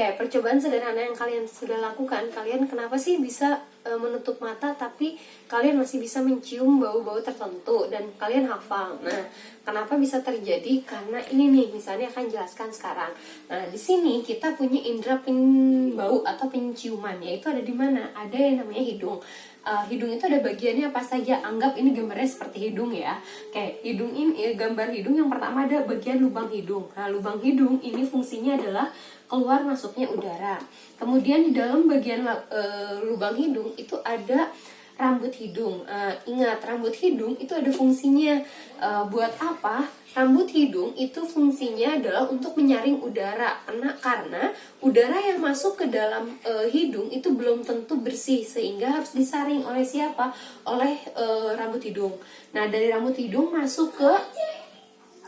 kayak percobaan sederhana yang kalian sudah lakukan. Kalian kenapa sih bisa menutup mata tapi kalian masih bisa mencium bau-bau tertentu dan kalian hafal? Nah, kenapa bisa terjadi? Karena ini nih, misalnya akan jelaskan sekarang. Nah, di sini kita punya indera bau atau penciuman, yaitu ada di mana? Ada yang namanya hidung. Hidung itu ada bagiannya apa saja? Anggap ini gambarnya seperti hidung ya. Kayak hidung ini, gambar hidung yang pertama ada bagian lubang hidung. Nah, lubang hidung ini fungsinya adalah keluar masuknya udara. Kemudian di dalam bagian lubang hidung itu ada rambut hidung. Ingat, rambut hidung itu ada fungsinya. Buat apa? Rambut hidung itu fungsinya adalah untuk menyaring udara. Karena udara yang masuk ke dalam hidung itu belum tentu bersih, sehingga harus disaring oleh siapa? Oleh rambut hidung. Nah, dari rambut hidung masuk ke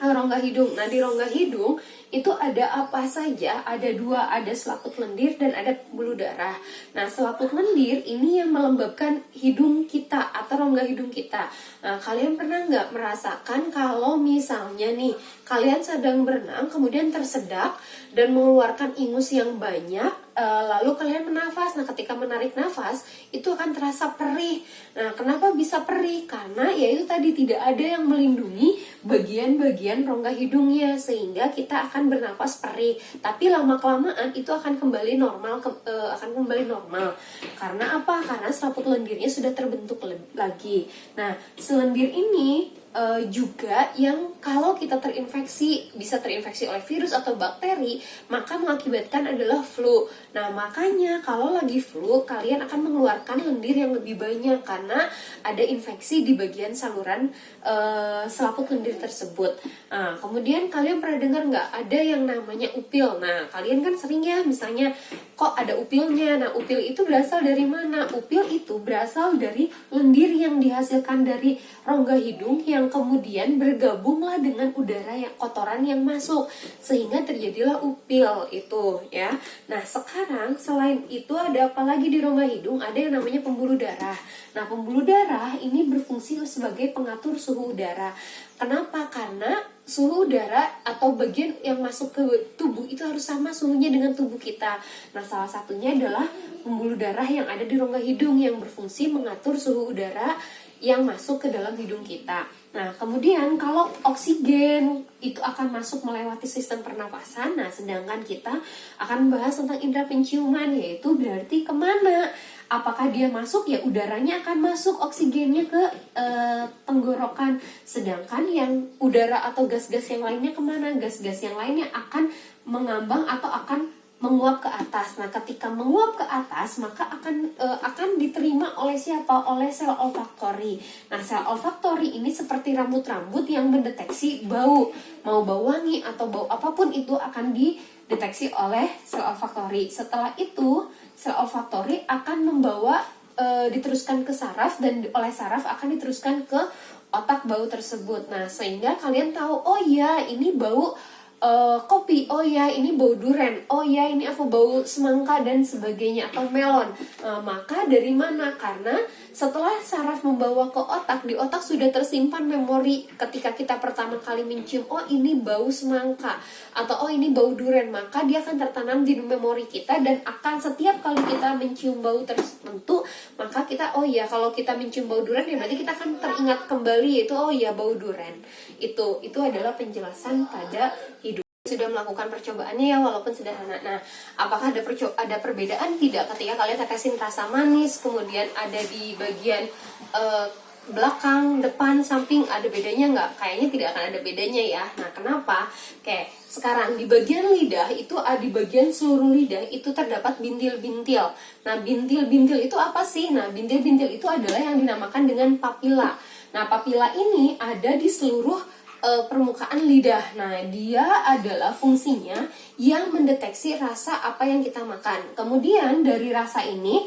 rongga hidung. Nah, di rongga hidung itu ada apa saja? Ada dua, ada selaput lendir dan ada pembuluh darah. Nah, selaput lendir ini yang melembabkan hidung kita atau rongga hidung kita. Nah, kalian pernah nggak merasakan kalau misalnya nih, kalian sedang berenang kemudian tersedak dan mengeluarkan ingus yang banyak, lalu kalian menafas. Nah, ketika menarik nafas itu akan terasa perih. Nah, kenapa bisa perih? Karena yaitu tadi tidak ada yang melindungi bagian-bagian rongga hidungnya, sehingga kita akan bernapas perih. Tapi lama-kelamaan itu akan kembali normal, Karena apa? Karena selaput lendirnya sudah terbentuk lagi. Nah, selendir ini juga yang kalau kita bisa terinfeksi oleh virus atau bakteri, maka mengakibatkan adalah flu. Nah, makanya kalau lagi flu, kalian akan mengeluarkan lendir yang lebih banyak karena ada infeksi di bagian saluran selaput lendir tersebut. Nah, kemudian kalian pernah dengar nggak ada yang namanya upil? Nah, kalian kan sering ya, misalnya kok ada upilnya. Nah, upil itu berasal dari mana? Upil itu berasal dari lendir yang dihasilkan dari rongga hidung yang kemudian bergabunglah dengan udara yang kotoran yang masuk, sehingga terjadilah upil itu ya. Nah, sekarang selain itu ada apa lagi di rongga hidung? Ada yang namanya pembuluh darah. Nah, pembuluh darah ini berfungsi sebagai pengatur suhu udara. Kenapa? Karena suhu udara atau bagian yang masuk ke tubuh itu harus sama suhunya dengan tubuh kita. Nah, salah satunya adalah pembuluh darah yang ada di rongga hidung yang berfungsi mengatur suhu udara yang masuk ke dalam hidung kita. Nah, kemudian kalau oksigen itu akan masuk melewati sistem pernapasan. Nah, sedangkan kita akan bahas tentang indera penciuman, yaitu berarti kemana? Apakah dia masuk? Ya, udaranya akan masuk, oksigennya ke tenggorokan. Sedangkan yang udara atau gas-gas yang lainnya kemana? Gas-gas yang lainnya akan mengambang atau akan menguap ke atas. Nah, ketika menguap ke atas, maka akan diterima oleh siapa? Oleh sel olfaktori. Nah, sel olfaktori ini seperti rambut-rambut yang mendeteksi bau. Mau bau wangi atau bau apapun itu akan dideteksi oleh sel olfaktori. Setelah itu, sel olfaktori akan membawa diteruskan ke saraf, dan oleh saraf akan diteruskan ke otak bau tersebut. Nah, sehingga kalian tahu, oh iya, ini bau kopi, oh ya ini bau duren, oh ya ini aku bau semangka dan sebagainya, atau melon. Maka dari mana? Karena setelah saraf membawa ke otak, di otak sudah tersimpan memori ketika kita pertama kali mencium, oh ini bau semangka atau oh ini bau duren, maka dia akan tertanam di memori kita, dan akan setiap kali kita mencium bau tertentu, maka kita, oh ya kalau kita mencium bau duren ya berarti kita akan teringat kembali, itu oh ya bau duren. Itu adalah penjelasan pada hidung. Sudah melakukan percobaannya ya, walaupun sederhana. Nah, apakah ada perbedaan? Tidak. Ketika kalian tetesin rasa manis, kemudian ada di bagian belakang, depan, samping, ada bedanya nggak? Kayaknya tidak akan ada bedanya ya. Nah, kenapa? Kayak sekarang di bagian lidah itu, di bagian seluruh lidah itu terdapat bintil-bintil. Nah, bintil-bintil itu apa sih? Nah, bintil-bintil itu adalah yang dinamakan dengan papila. Nah, papila ini ada di seluruh permukaan lidah. Nah, dia adalah fungsinya yang mendeteksi rasa apa yang kita makan. Kemudian dari rasa ini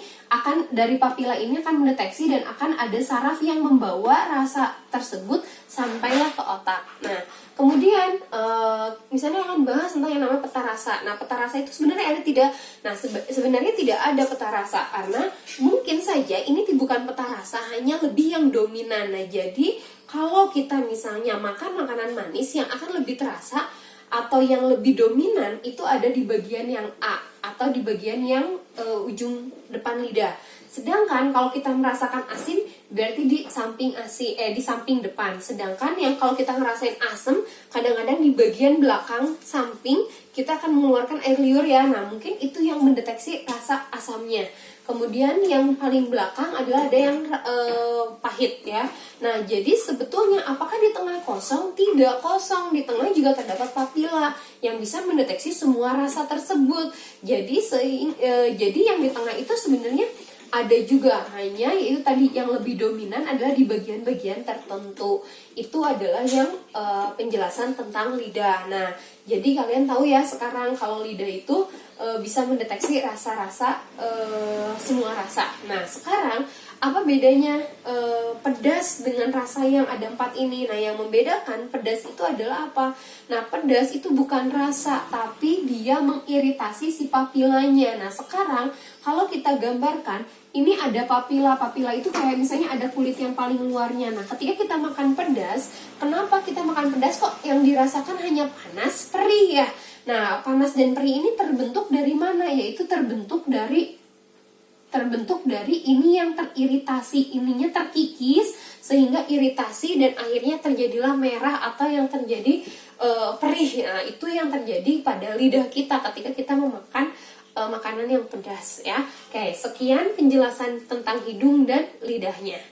dari papila ini akan mendeteksi, dan akan ada saraf yang membawa rasa tersebut sampailah ke otak. Nah, kemudian misalnya akan bahas tentang yang namanya peta rasa. Nah, peta rasa itu sebenarnya ada tidak? Nah, sebenarnya tidak ada peta rasa, karena mungkin saja ini bukan peta rasa, hanya lebih yang dominan. Nah, jadi kalau kita misalnya makan makanan manis, yang akan lebih terasa atau yang lebih dominan itu ada di bagian yang A atau di bagian yang ujung depan lidah. Sedangkan kalau kita merasakan asin berarti di samping di samping depan. Sedangkan yang kalau kita ngerasain asam kadang-kadang di bagian belakang samping kita akan mengeluarkan air liur ya. Nah, mungkin itu yang mendeteksi rasa asamnya. Kemudian yang paling belakang adalah ada yang pahit ya. Nah, jadi sebetulnya apakah di tengah kosong? Tidak kosong, di tengah juga terdapat papila yang bisa mendeteksi semua rasa tersebut. Jadi jadi yang di tengah itu sebenarnya ada juga, hanya yaitu tadi yang lebih dominan adalah di bagian-bagian tertentu. Itu adalah yang penjelasan tentang lidah. Nah, jadi kalian tahu ya sekarang kalau lidah itu bisa mendeteksi rasa-rasa, semua rasa. Nah, sekarang apa bedanya pedas dengan rasa yang ada 4 ini? Nah, yang membedakan pedas itu adalah apa? Nah, pedas itu bukan rasa, tapi dia mengiritasi si papilanya. Nah, sekarang kalau kita gambarkan, ini ada papila. Papila itu kayak misalnya ada kulit yang paling luarnya. Nah, ketika kita makan pedas, kenapa kita makan pedas kok yang dirasakan hanya panas, perih ya? Nah, panas dan perih ini terbentuk dari mana? Yaitu terbentuk dari ini yang teriritasi, ininya terkikis sehingga iritasi dan akhirnya terjadilah merah atau yang terjadi perih. Nah, itu yang terjadi pada lidah kita ketika kita memakan makanan yang pedas ya. Oke, sekian penjelasan tentang hidung dan lidahnya.